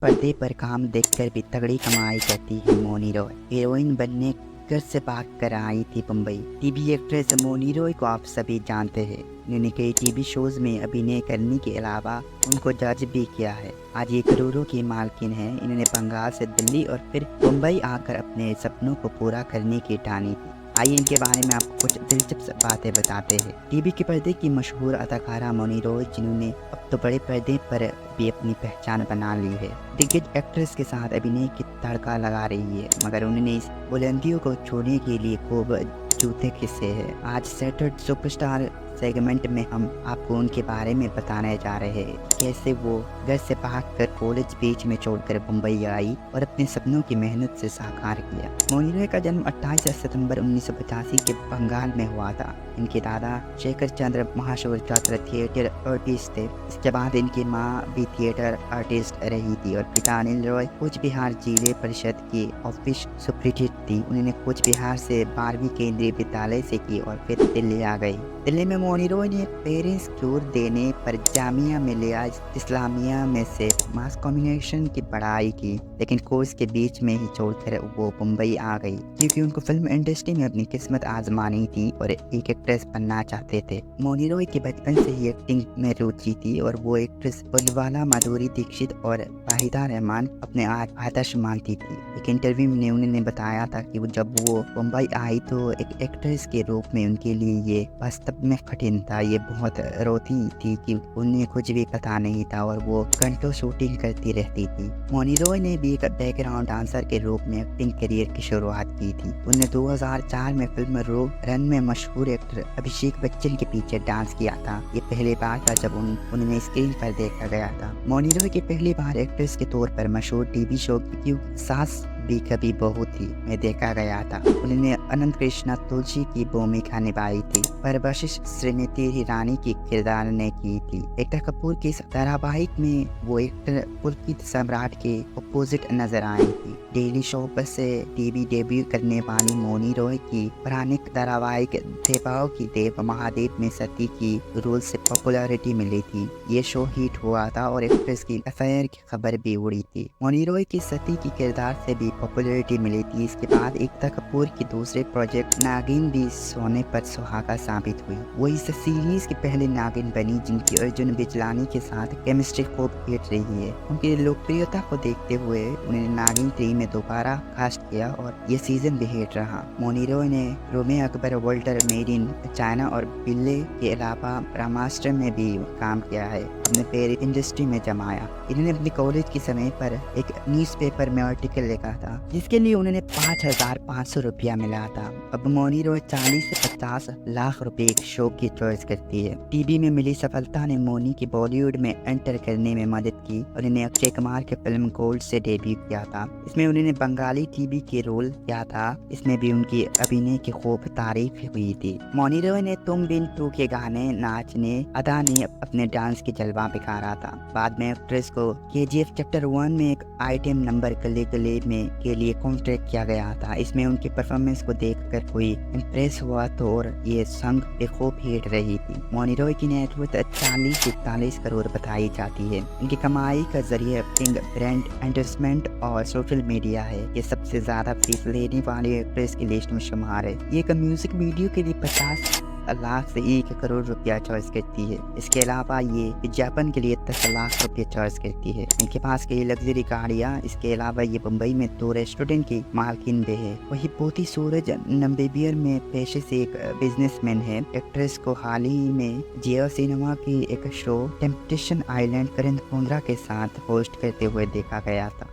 पर्दे पर काम देखकर भी तगड़ी कमाई करती है मौनी रॉय। हीरोइन बनने घर से भाग कर आई थी मुंबई। टीवी एक्ट्रेस मौनी रॉय को आप सभी जानते हैं। इन्होंने कई टीवी शोज में अभिनय करने के अलावा उनको जज भी किया है। आज ये करोड़ों की मालकिन है। इन्होंने बंगाल से दिल्ली और फिर मुंबई आकर अपने सपनों को पूरा करने की ठानी थी। आइए इनके बारे में आपको कुछ दिलचस्प बातें बताते हैं। टीवी के पर्दे की मशहूर अदाकारा मौनी रॉय, जिन्होंने अब तो बड़े पर्दे पर भी अपनी पहचान बना ली है, दिग्गज एक्ट्रेस के साथ अभिनय की तड़का लगा रही है, मगर उन्होंने इस बुलंदियों को छूने के लिए खूब जूते किस्से हैं। आज सेटर्ड सुपरस्टार सेगमेंट में हम आपको उनके बारे में बताने जा रहे हैं, कैसे वो घर से भागकर कॉलेज बीच में छोड़कर मुंबई आई और अपने सपनों की मेहनत से साकार किया। मौनी रॉय का जन्म 28 सितंबर 1985 के बंगाल में हुआ था। इनके दादा शेखर चंद्र महाशोर छात्र थिएटर आर्टिस्ट थे। इसके बाद इनकी माँ भी थिएटर आर्टिस्ट रही थी और पिता अनिल रॉय कूच बिहार जिले परिषद की ऑफिस सुपरिटेंडेंट थी। उन्होंने कूच बिहार से 12वीं केंद्रीय विद्यालय से की और फिर दिल्ली आ गई। दिल्ली में मौनी रॉय ने पेरेंट्स क्योर देने पर जामिया मिलिया इस्लामिया में से मास कम्युनिकेशन की पढ़ाई की, लेकिन कोर्स के बीच में ही छोड़कर वो मुंबई आ गई, क्योंकि उनको फिल्म इंडस्ट्री में अपनी किस्मत आजमानी थी और एक एक्ट्रेस बनना चाहते थे। मौनी रॉय की बचपन से ही एक्टिंग में रुचि थी और वो एक्ट्रेस उज्ज्वला, माधुरी दीक्षित और वाहिदा रहमान अपने आदर्श मानती थी। एक इंटरव्यू में उन्होंने बताया था कि जब वो मुंबई आई तो एक एक्ट्रेस के रूप में उनके लिए ये वास्तव में कठिन था। ये बहुत रोती थी कि उन्हें कुछ भी पता नहीं था और वो घंटों शूटिंग करती रहती थी। मौनी रॉय ने भी एक बैकग्राउंड डांसर के रूप में एक्टिंग करियर की शुरुआत की थी। उन्हें 2004 में फिल्म रन में मशहूर एक्टर अभिषेक बच्चन के पीछे डांस किया था। ये पहली बार था जब उन्हें स्क्रीन पर देखा गया था। मौनी रॉय की पहली बार एक्ट्रेस के तौर पर मशहूर टीवी शो की सास भी कभी बहू थी में देखा गया था। उन्होंने अनंत कृष्णा तुलसी की भूमिका निभाई थी, पर वशिष्ठ श्रीमती रानी की किरदार ने की थी। एकता कपूर के इस धारावाहिक में वो एक्टर पुलकित सम्राट के अपोजिट नजर आई थी। डेली शो पर से टीवी डेब्यू करने वाली मौनी रॉय की पौराणिक धारावाहिक देवाओं की देव महादेव में सती की रोल से पॉपुलैरिटी मिली थी। ये शो हिट हुआ था और एक्ट्रेस की अफेयर की खबर भी उड़ी थी। मौनी रॉय की सती की किरदार से भी पॉपुलैरिटी मिली थी। इसके बाद एकता कपूर की दूसरे प्रोजेक्ट नागिन भी सोने पर सुहागा साबित हुई। वो इस सीरीज की पहली नागिन बनी जिनकी अर्जुन बिजलानी के साथ केमिस्ट्री खूब हिट रही है। उनकी लोकप्रियता को देखते हुए उन्हें नागिन 3 में दोबारा कास्ट किया और ये सीजन भी हिट रहा। मौनी रॉय ने रोमे अकबर, वॉल्टर, मेड इन चाइना और बिल्ले के अलावा ब्रह्मास्त्र में भी काम किया है। अपने पैर इंडस्ट्री में जमाया। इन्होंने अपने कॉलेज के समय पर एक न्यूज़पेपर में आर्टिकल लिखा था जिसके लिए उन्हें 5,500 रुपया मिला था। अब मौनी रॉय 40 से 50 लाख रुपए एक शो की चॉइस करती है। टीवी में मिली सफलता ने मौनी की बॉलीवुड में एंटर करने में मदद की और इन्हें अक्षय कुमार के फिल्म गोल्ड से डेब्यू किया था। इसमें उन्होंने बंगाली टीवी के रोल किया था। इसमें भी उनकी अभिनय की खूब तारीफ हुई थी। मौनी रॉय ने तुम बिन टू के गाने, नाचने, अदा ने अपने डांस की जलवा बिखारा था। बाद में एक्ट्रेस को KGF चैप्टर 1 में एक आइटम नंबर गले गले में के लिए कॉन्ट्रैक्ट किया गया था। इसमें उनकी परफॉर्मेंस को देखकर कोई इम्प्रेस हुआ तो और ये संग पे खूब हिट रही थी। मौनी रॉय की नेटवर्थ 40 से 41 करोड़ बताई जाती है। इनकी कमाई का जरिए एक्टिंग, ब्रांड एंडोर्समेंट और सोशल मीडिया है। ये सबसे ज्यादा फीस लेने वाली एक्ट्रेस की लिस्ट में शुमार है। ये एक म्यूजिक वीडियो के लिए 50 लाख से 1 करोड़ रुपया चार्ज करती है। इसके अलावा ये विज्ञापन के लिए 10 लाख रुपये चार्ज करती है। इनके पास कई लग्जरी गाड़ियाँ। इसके अलावा ये मुंबई में 2 रेस्टोरेंट की मालकिन भी है। वही पोती सूरज नंबेबियर में पेशे से एक बिजनेसमैन है। एक्ट्रेस को हाल ही में जियो सिनेमा की एक शो टेम्पटेशन आइलैंड करण कुंद्रा के साथ होस्ट करते हुए देखा गया था।